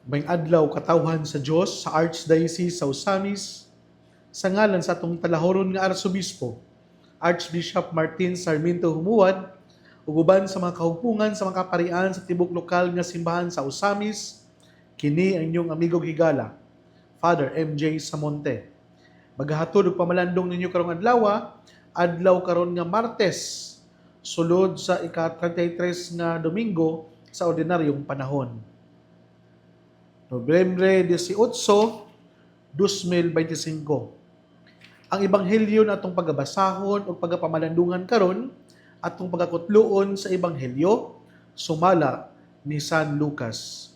May adlaw katawhan sa Dios sa Archdiocese sa Osamis sa ngalan sa atong talahoron nga Arsobispo, Archbishop Martin Sarmiento Humuad, ug uban sa mga kahugpungan sa mga kaparian sa tibok lokal nga simbahan sa Osamis, kini ang inyong amigong higala, Father MJ Samonte. Maghahatod og pamalandong ninyo karong adlaw karon nga Martes, sulod sa ika-33 nga Domingo sa ordinaryong panahon. Nobyembre 18, 2025. Ang ebanghelyo na atong pagabasahon o pagapamalandungan karon atong pagakutloon sa ebanghelyo sumala ni San Lucas.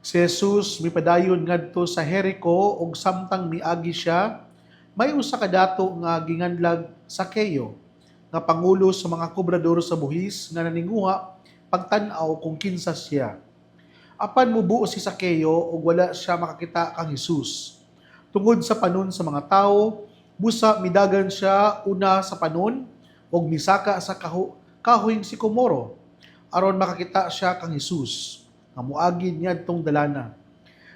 Si Jesus mipadayon ngadto sa Jericho ug samtang miagi siya, may usa ka dato nga ginganlag Sakeo nga pangulo sa mga kobrador sa buhis nga naninguha pagtan-aw kung kinsa siya. Apan mubuo si Sakeo ug wala siya makakita kang Hesus. Tungod sa panon sa mga tao, busa midagan siya una sa panon ug misaka sa kahoyng sikomoro aron makakita siya kang Hesus nga moagid niadtong dalana.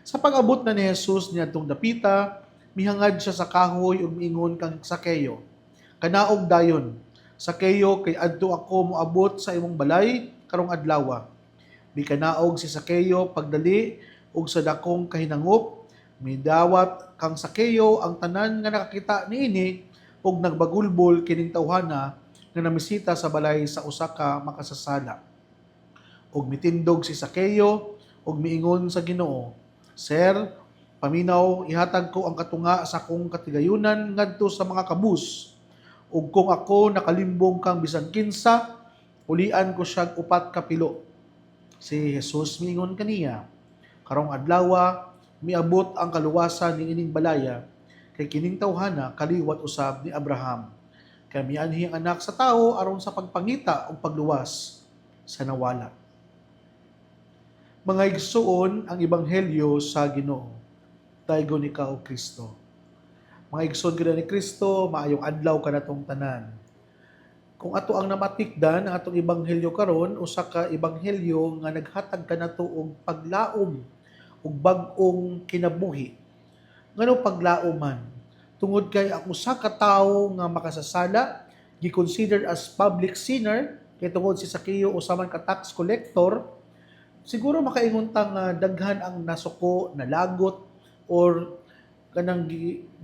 Sa pag-abot na ni Hesus niadtong dapita, mihangad siya sa kahoy ug miingon kang Sakeo, "Kanaog dayon, Sakeo, kay adto ako moabot sa imong balay karong adlaw." Mikanaog si Sakeo pagdali ug sa dakong kahinangop, midawat kang Sakeo ang tanan nga nakakita niini ug nagbagulbol kining tawhana nga namisita sa balay sa usa ka makasasala. Ug mitindog si Sakeo ug miingon sa Ginoo, "Sir, paminaw ihatag ko ang katunga sa akong katigayunan ngadto sa mga kabus. Ug kung ako nakalimbong kang bisan kinsa, ulian ko siyang upat ka pilo." Si Jesus miingon kaniya, "Karong adlaw miabot ang kaluwasan ni ining balaya, kay kining tawhana kaliwat usab ni Abraham. Kay mianhi ang anak sa tawo aron sa pagpangita o pagluwas sa nawala." Mga igsoon ang ebanghelyo sa Ginoo. Daygon ikaw, Kristo. Mga igsoon kada ni Kristo, maayong adlaw kanatong tanan. Kung ato ang namatikdan ang atong ebanghelyo karon, usa ka ebanghelyo nga naghatag kanato og paglaom ug bag-ong kinabuhi. Ngano paglaom man? Tungod kay ang usa ka tawo nga makasasala gi-consider as public sinner kay tungod si Sakeo usa man ka tax collector, siguro makaingon ta nga daghan ang nasuko, nalagot, or kanang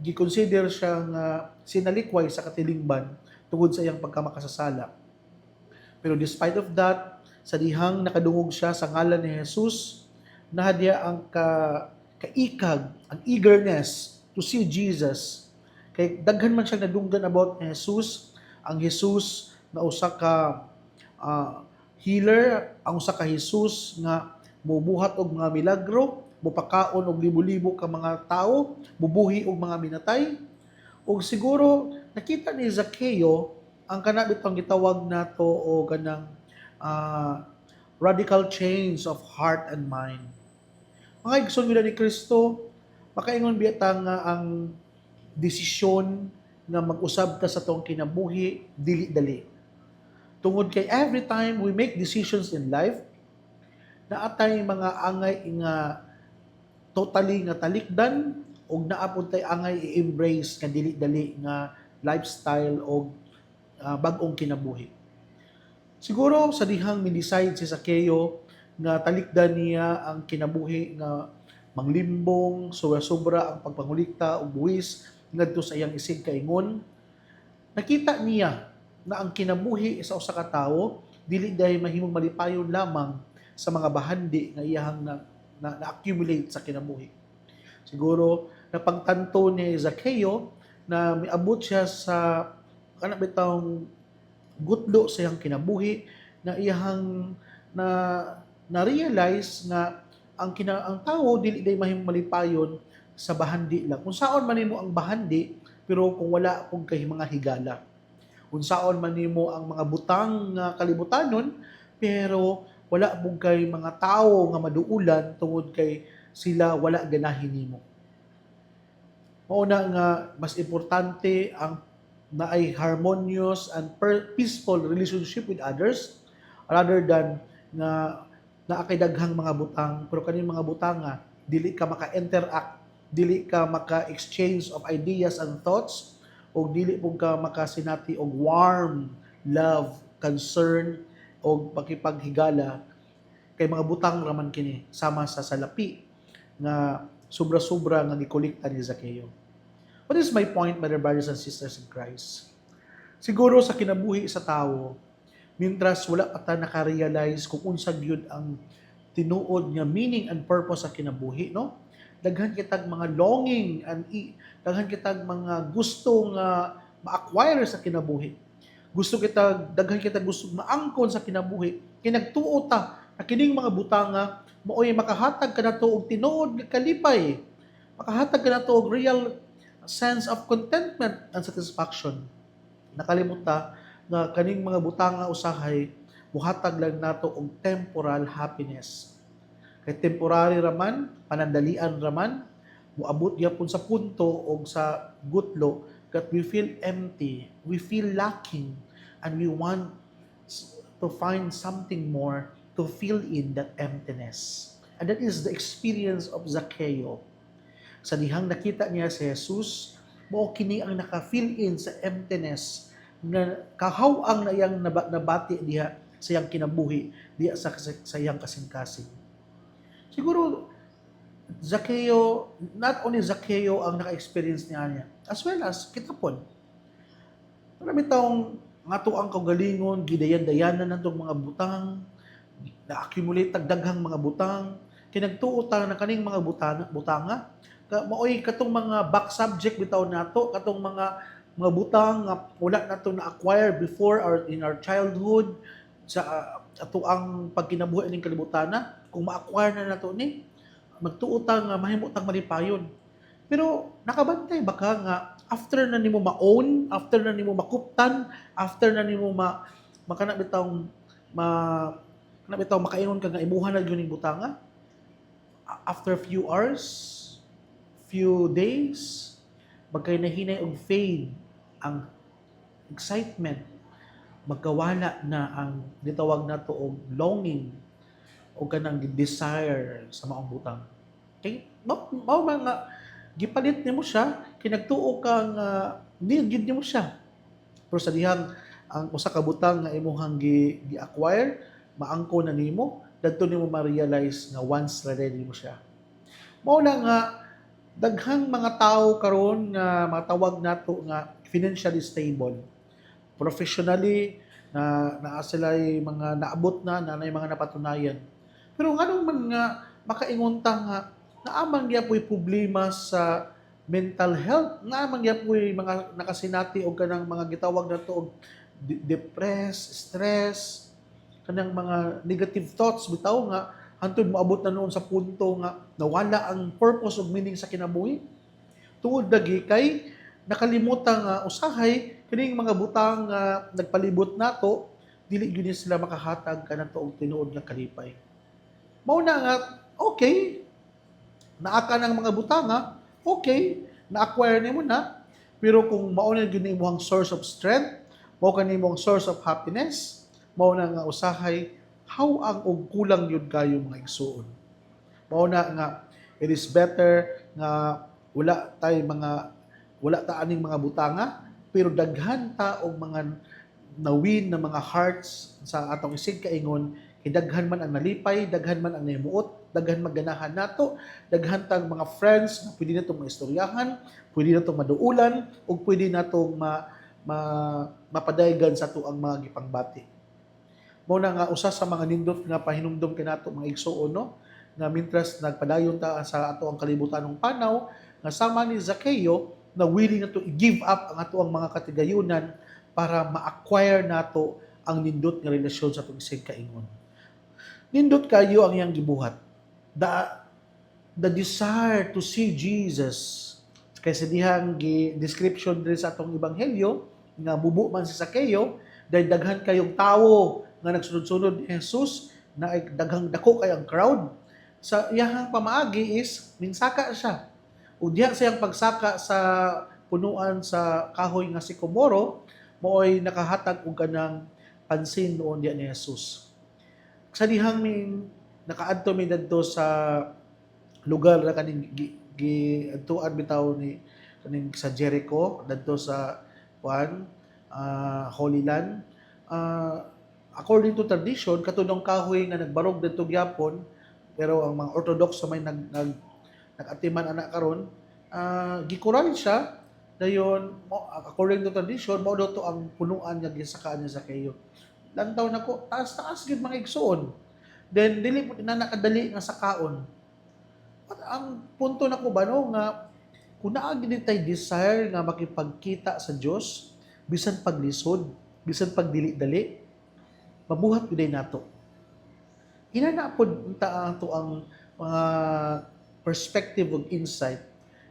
gi-consider siya nga sinalikway sa katilingban tungod sa iyang pagkamakasasala. Pero despite of that, sa dihang nakadungog siya sa ngalan ni Jesus, nahadya ang kaikag, ang eagerness to see Jesus. Kay daghan man siyang nadunggan about ni Jesus, ang Jesus na usa ka healer, ang usa ka Jesus nga mubuhat og mga milagro, mupakaon og libo-libo ka mga tao, mubuhi og mga minatay. Ug siguro nakita ni Zaccheo ang kana bitong gitawag nato o ganang radical change of heart and mind. Mga igsoon nila ni Kristo, makaingon biyata nga ang desisyon nga mag-usab ta sa tong kinabuhi dili dali. Tungod kay every time we make decisions in life, naatay mga angay nga totally nga talikdan ug naapod tay angay i-embrace nga dili dali nga lifestyle o bag-ong kinabuhi. Siguro sa dihang mi-decide si Zaccheo nga talikdan niya ang kinabuhi nga manglimbong, sobra-sobra ang pagpangulikta og buwis ngadto sa iyang isig kaingon, nakita niya na ang kinabuhi sa usa ka tawo dili dahil mahimong malipayon lamang sa mga bahandi nga iyahang na-accumulate sa kinabuhi. Siguro napagtanto ni Zaccheo na miabot siya sa kana bitawng gutlo sa iyang kinabuhi na iyahang na-realize na ang tao dili day mahimong malipayon sa bahandi lang. Kung saon man nimo ang bahandi, pero kung wala kung kay mga higala. Unsaon man nimo ang mga butang nga kalibutanon, pero wala pug kay mga tawo nga maduulan tungod kay sila wala ganahin nimo. Mauna nga mas importante ang naay harmonious and peaceful relationship with others rather than na naakay daghang mga butang, pero kaning mga butanga dili ka maka-interact, dili ka maka-exchange of ideas and thoughts, o dili po ka makasinati og warm love, concern, o pakipaghigala, kay mga butang raman kini sama sa salapi nga sobra-sobra nga gikolekta ni Zaccheo. What is my point, my dear brothers and sisters in Christ? Siguro sa kinabuhi sa tao, mintras wala pa ta nakarealize kung unsa gyud ang tinuod nga meaning and purpose sa kinabuhi, no? Daghan kitag mga longing and daghan kitag mga gusto nga ma-acquire sa kinabuhi. Daghan kitag gusto maangkon sa kinabuhi. Kinagtuo ta na kining mga butanga maoy makahatag kanato og tinuod nga kalipay. Makahatag kanato og real sense of contentment and satisfaction. Nakalimot ta nga kaning mga butanga usahay buhatag lang nato og temporal happiness. Kay temporary raman, panandalian raman, moabot gyapon sa punto o sa gutlo that we feel empty, we feel lacking, and we want to find something more to fill in that emptiness. And that is the experience of Zaccheo. Sa dihang nakita niya si Jesus, mao kini ang naka-fill in sa emptiness nga kahawang na iyang nabati diha sa iyang kinabuhi, diha sa iyang kasing-kasing. Siguro, Zaccheo, not only Zaccheo ang naka-experience niya, as well as kita po. Marami taong nga to ang kagalingon, gidayan-dayanan ng mga butang, na-accumulate daghang mga butang, kinagtuotan na kaning mga butanga, maoy katong mga back subject bitaw nato, katong mga butang nga wala nato na-acquire before or in our childhood, sa ato ang pagkinabuhi ning kalibutana, kung ma-acquire na nato ni, magtuotang mahimutang malipayon. Pero nakabantay baka nga after na nimo ma-own, after na nimo makuptan, after na nimo makana bitaw makaingon ka nga imuha na gyud ning butanga, after few hours, few days, magkay nahinay og fade ang excitement, magkawala na ang gitawag nato og longing o kanang desire sa maong butang. Okay? Mao man nga gipalit nimo siya, kinagtuo kang need nimo siya. Pero sa dihang ang usa ka butang nga imong gi-acquire, maangko na nimo, dadto nimo ma-realize nga once ready mo siya. Mao na nga daghang mga tao karon nga matawag nato nga financially stable, professionally naa sila'y mga naabot na mga napatunayan. Pero nganong man nga makaingon ta nga naamang gyapon problema sa mental health, naamang gyapon mga nakasinati og kanang mga gitawag nato og depressed, stress, kanang mga negative thoughts bitaw nga hantod moabot na noon sa punto nga nawala ang purpose ug meaning sa kinabuhi. Tungod dagi kay nakalimutan nga usahay kining mga butang nga nagpalibot nato, dili gyud sila makahatag kanang tuog tinuod nga kalipay. Mao na nga okay, naaka ng mga butanga, okay, na-acquire nimo na, pero kung mao na gyud imong source of strength, mao kanimong source of happiness, mao na nga usahay how ang og kulang yun kayo mga igsuon. Mao na nga it is better nga wala ta aning mga butanga, pero daghan ta og mga nawin na mga hearts sa atong isig kaingon, daghan man ang nalipay, daghan man ang nahimuot, daghan magganahan nato, daghan tang mga friends na pwede natong maistoryahan, pwede natong maduulan, o pwede natong mapadaygan sa tuang mga gipangbati. Mao na nga usa sa mga nindot nga pahinumdom kanato mga igsuon, no, nga mintras nagpadayon ta sa ato ang kalibutanong panaw, nga sama ni Zaccheo na willing na to i-give up ang ato ang mga katigayunan para ma-acquire nato ang nindot nga relasyon sa atong isig kaingon. Nindot kayo ang iyang gibuhat. The desire to see Jesus. Kaysa dihang description din sa atong ebanghelyo, nga bubo man si Zaccheo, dahil daghan kayong tao nga nagsunod-sunod ni Jesus, na daghang dako kay ang crowd. Sa iyang pamaagi is, minsaka siya. O diha siyang pagsaka sa punuan sa kahoy nga sikomoro, mooy nakahatag og kanang pansin noon diha ni Jesus. Sa dihang nakaadto mi dadto sa lugar na kaning adtuan bitaw ni kaning sa Jericho dadto sa kuan Holy Land. According to tradition katudong kahoy nga nagbarog didto gyapon, pero ang mga Orthodox sa may nag-atiman anak karon, gikural siya dayon according to tradition mao daw to ang punuan nga gisakaan niya sa kayo. Lantaw nako taas-taas gyud mga igsoon. Then dili po na nakadali nga sakaon. At ang punto nako ba no nga kung naa gid tay desire nga makipagkita sa Dios bisan paglisod, bisan pagdili-dali, mabuhat gyud nato. Inana pod ta ato ang mga perspective of insight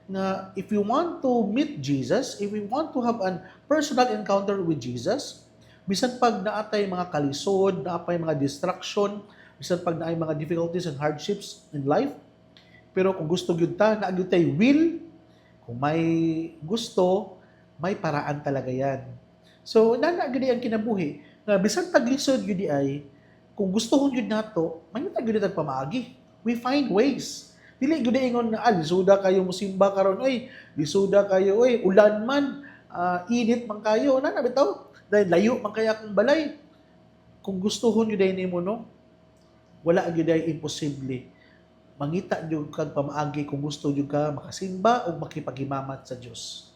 na if we want to meet Jesus, if we want to have an personal encounter with Jesus, bisan pag naatay mga kalisod, naapay mga distraction, bisan pag naay mga difficulties and hardships in life, pero kung gusto gyud ta, naa gyud tay will, kung may gusto, may paraan talaga yan. So, nana gyud ang kinabuhi. Nga bisan taglisod gyud ay, kung gusto gyud nato, mangita gyud tag pamaagi. We find ways. Dili gyud ingon na lisuda kayo musimba karon, oy, lisuda kayo, oy, ulan man, init man kayo, nana bitaw, dahil layo man kaya akong balay. Kung gustohon gyud nimo no, wala gyud ay imposible. Mangita gyud kag pamaagi kung gusto gyud ka makasimba o makipaghimamat sa Dios.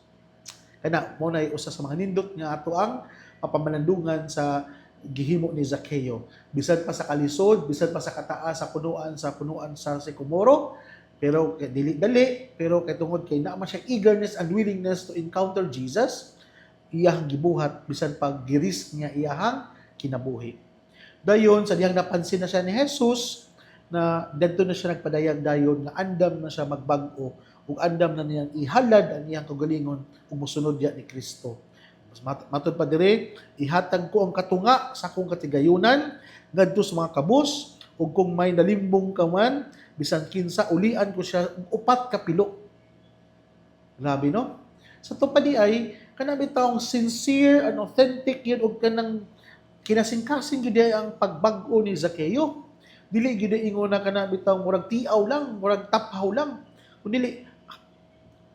Kana mo na usa sa mga nindot nga ato ang papamalandungan sa gihimo ni Zaccheo. Bisan pa sa kalisod, bisan pa sa kataas sa punuan sa Sycomoro, pero dili-dali, pero kay tungod kay naa man siya eagerness and willingness to encounter Jesus, iyang gibuhat bisan pag giris niya iyang kinabuhi. Dayon sa diyang napansin na siya ni Jesus na dadto na siya nagpadayag dayon nga andam na siya magbag-o ug andam na niyang ihalad ang iyang kagalingon ug mosunod diya ni Kristo. Matod pa dire, ihatag ko ang katunga sa akong katigayunan ngadto sa mga kabus ug kung may nalimbong ka man bisan kinsa ulian ko siya upat ka pilo. Grabe no? Sa to pa di ay kana bitawng sincere and authentic yun ug kanang kinasingkasing gyud ang pagbag-o ni Zaccheo. Dili gyud ingon na kana bitawng murag tiaw lang, murag taphaw lang. Kundi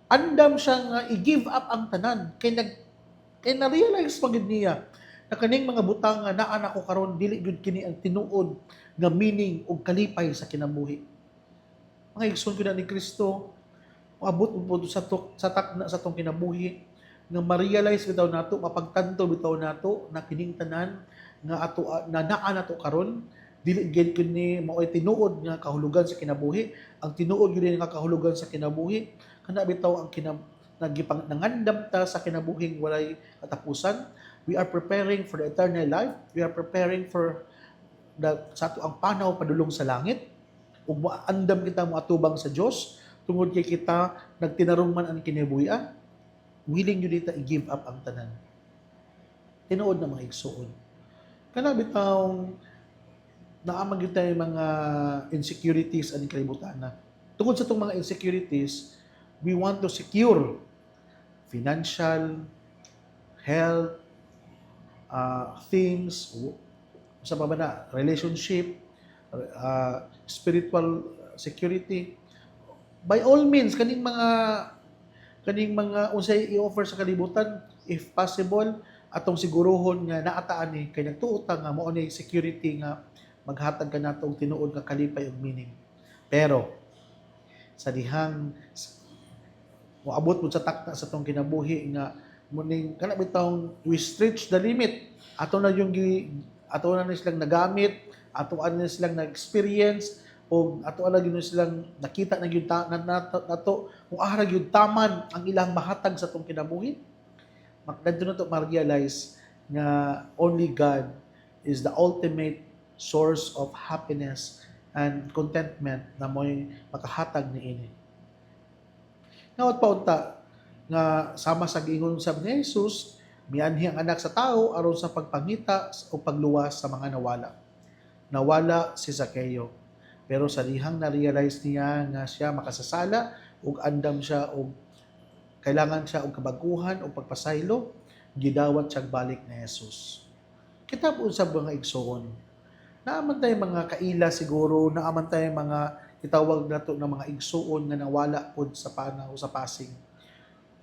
andam siya nga i-give up ang tanan kay na-realize pagid niya na kaning mga butang nga naa nako karon dili gyud kini ang tinuod nga meaning ug kalipay sa kinabuhi. Mga igsoon ko na ni Kristo, abot po sa takna sa tong kinabuhi nga ma-realize bitaw nato, mapagtanto bitaw nato na kining tanan nga ato na naa nato karon dili gyud kini maoy tinuod nga kahulugan sa kinabuhi. Ang tinuod gyud nga kahulugan sa kinabuhi kana bitaw ang nangandam ta sa kinabuhing walay katapusan. We are preparing for the eternal life. We are preparing for sa ato ang panaw padulong sa langit. Ug maandam kita moatubang sa Dios tungod kay kita nagtinarong man ang kinabuhi, willing yun dito i-give up ang tanan. Tinuod na mga igsuon. Kana bitaw naamag yun tayo mga insecurities and kalibutan na. Tungod sa itong mga insecurities, we want to secure financial, health, things, sa pa ba na, relationship, spiritual security. By all means, kaning mga unsay i-offer sa kalibutan, if possible, atong sigurohon nga naataan ni kay nagtuota nga mao ni security nga maghatag ka nato og tinuod nga kalipay ug meaning. Pero sa dihang moabot pud sa takta sa tong kinabuhi nga muning kana bitawng we stretch the limit, ato na silang nagamit, ato na silang na-experience, o ato na gyud silang nakita na gyud nato kung ara gyud taman ang ilang mahatag sa tong kinabuhi. Makadto na to ma-realize nga only God is the ultimate source of happiness and contentment na mo'y makahatag niini. Nawat paunta nga sama sa giingon sab ni Jesus, mianhi ang anak sa tao aron sa pagpangita o pagluwas sa mga nawala. Nawala si Zaccheo. Pero sa dihang na-realize niya nga siya makasasala ug andam siya og kailangan siya og kabaguhan o pagpasaylo, gidawat siya balik ni Jesus. Kita po sa mga igsoon. naaman tayo mga kaila siguro, naaman tayo mga itawag nato ng mga igsuon nga nawala pod sa panaw sa Pasig.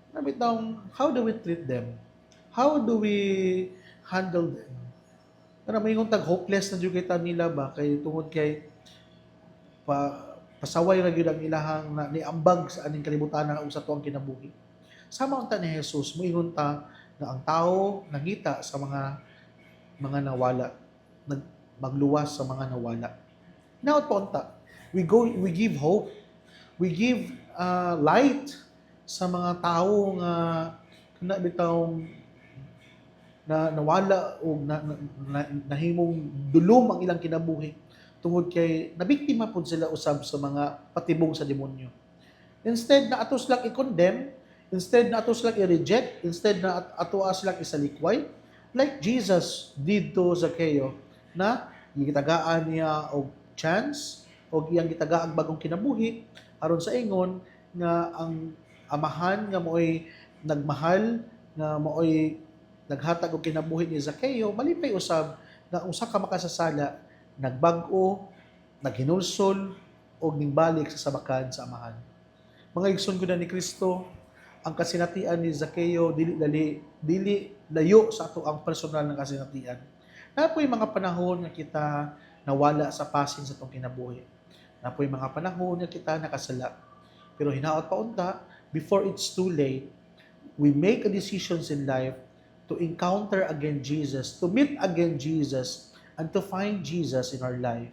Nabitaw, how do we treat them? How do we handle them? Para may tag hopeless na jud kita nila ba kay tungod kay pasaway ra gyud ang ilahang na niambag sa aning kalibutan ug sa tuang kinabuhi. Sama unta ni Jesus, moingon ta na ang tao nangita sa mga nawala, magluwas sa mga nawala. Naot pa unta, we give hope, we give light sa mga tao nga kana bitaw na nawala o nahimong dulom ang ilang kinabuhi tungod kay nabiktima pud sila usab sa mga patibong sa demonyo. Instead na atos lang i-condemn, instead na atos lang i-reject, instead na ato lang isalikway, like Jesus did to Zacchaeus, na gitagaan niya og chance o iyang gitagaang bagong kinabuhi aron sa ingon nga ang amahan nga mo'y nagmahal, nga mo'y naghatag og kinabuhi ni Zacchaeus, malipay usab na usa ka makasasala nagbag-o, naghinulsol o ningbalik sa sabakan sa amahan. Mga igsoon ko na ni Kristo, ang kasinatian ni Zacchaeus dili layo sa ato ang personal na kasinatian. Napoy mga panahon nga kita nawala sa pasin sa atong kinabuhi. Napoy mga panahon nga kita nakasala. Pero hinaot pa unta, before it's too late, we make a decisions in life to encounter again Jesus, to meet again Jesus, and to find Jesus in our life.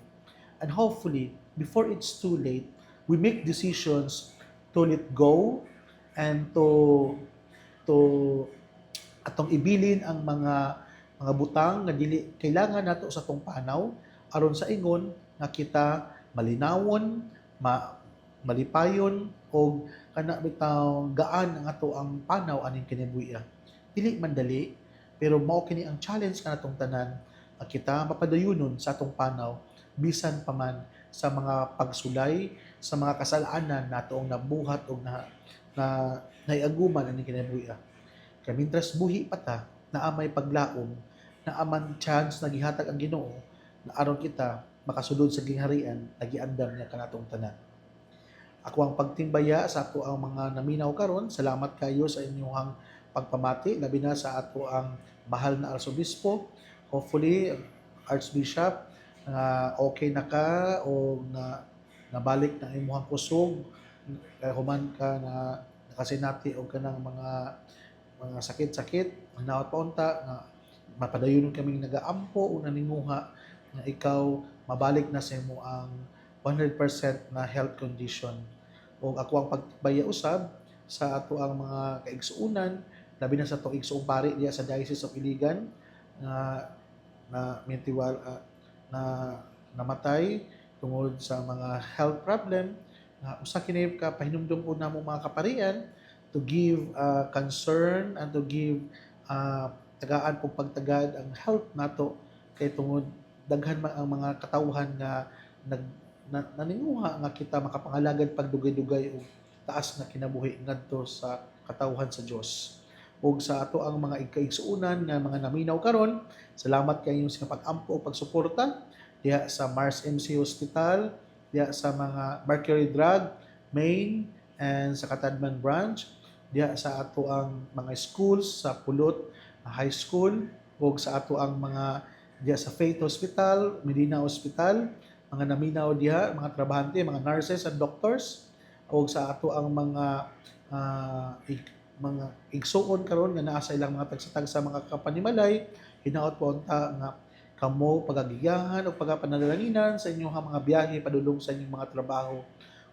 And hopefully, before it's too late, we make decisions to let go and to atong ibilin ang mga butang nga dili kailangan nato sa atong panaw aron sa ingon nga kita malinawon, malipayon og kana bitaw gaan ang ato ang panaw aning kinabuhi. Dili man dali, pero mao kini ang challenge nga natong tanan nga kita mapadayunon sa atong panaw bisan pa man sa mga pagsulay, sa mga kasalanan natong nabuhat og naiaguman aning kinabuhi. Kaya mintras buhi pa ta, naamay paglaom, naaman chance na gihatag ang Ginoo na aron kita makasulod sa gingharian na giandam niya kanatong tanan. Ako ang pagtimbaya sa ato ang mga naminaw karon. Salamat kayo sa inyong pagpamati, labi na sa ato ang mahal na Arsobispo. Hopefully, Archbishop, okay na ka o nabalik na imuhang kusog, human ka na nakasinati o ka ng mga sakit-sakit, naot pa unta, na mapadayon kaming nagaampo o naninguha na ikaw mabalik na sa imo ang 100% na health condition. O ako ang pagbaya usab sa ato ang mga kaigsuunan, labi na sa itong igsuong pari diya sa Diocese of Iligan na namatay tungod sa mga health problem. Usa kini ka pahinumdum po namo mga kaparian to give concern and to give tagaan pong pagtagad ang health nato kay tungod daghan man ang mga katawhan nga naninguha nga kita makapangalagad pagdugay-dugay o taas na kinabuhi ngadto sa katawhan sa Dios. Ug sa ato ang mga ikaigsuunan nga mga naminaw karon, salamat kayo sa pag-ampo o pagsuporta diha sa Mars MC Hospital, diha sa mga Mercury Drug Main and sa Katadman Branch, diha sa ato ang mga schools sa Pulot High School, ug sa ato ang mga diha sa Faith Hospital, Medina Hospital, mga naminaw diha, mga trabahante, mga nurses and doctors, ug sa ato ang mga igsuon karon nga naa sa ilang mga tagsatag sa mga kapanimalay, hinaot po unta nga kamo pagagiyahan o pagapanalanginanan sa inyong mga biyahe padulong sa inyong mga trabaho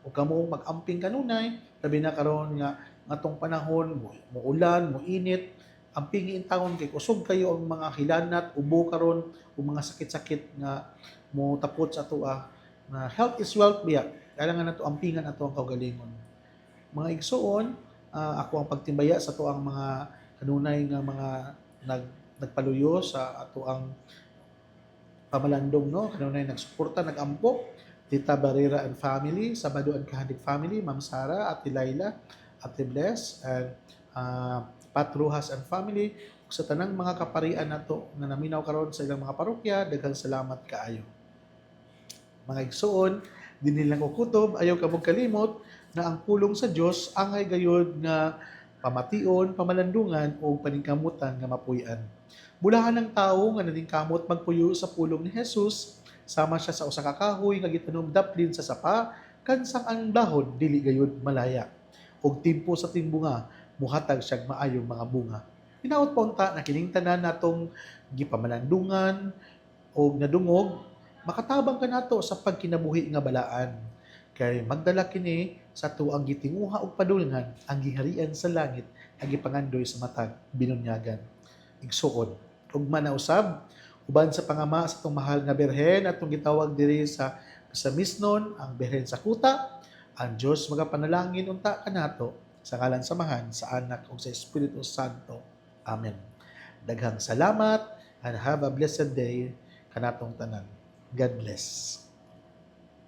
o kamo mag-amping kanunay labi na karon nga ngatong panahon muulan, muinit, amping taon kay kusog kayo ang mga hilanat, ubo karon o mga sakit-sakit nga mo tapot sa atoa na health is wealth biya. Kailangan nato ampingan ato ang kaugalingon. Mga igsuon, ako ang pagtimbaya sa ato ang mga kanunay nga mga nagpaluyo sa ato ang pamalandong, no? Kanunay nagsuporta, nagampo, Tita Barrera and family, Sabado and Kahadik family, Ma'am Sara, Ate Laila, Ate Bless, and Pat Rojas and family, sa tanang mga kaparian nato na naminaw karon sa ilang mga parokya, daghang salamat kaayo. Mga igsoon, din nilang kukutob, ayaw kamog kalimot na ang pulong sa Dios angay gayud nga pamation, pamalandungan o paningkamutan nga mapuy-an. Bulahan ng tao nga naningkamot magpuyo sa pulong ni Jesus, sama siya sa usa ka kahoy nga gitanom daplin sa sapa, kansang ang dahon dili gayud malaya. Og timpo sa timbunga, muhatag siyag maayong mga bunga. Hinaot pa unta na kining tanan natong gipamalandungan o nadungog, makatabang ka nato sa pagkinabuhi nga balaan. Kay magdala kini sa tuang gitinguha og padulngan ang giharian sa langit ang gipangandoy sa matag binunyagan. Igsuon, ug usab uban sa pangama sa itong mahal nga berhen atong gitawag diri sa misnon ang berhen sa kuta, ang Dios magapanalangin unta kanato sa ngalan samahan sa anak ug sa Espiritu Santo. Amen. Daghang salamat and have a blessed day kanatong tanan. God bless.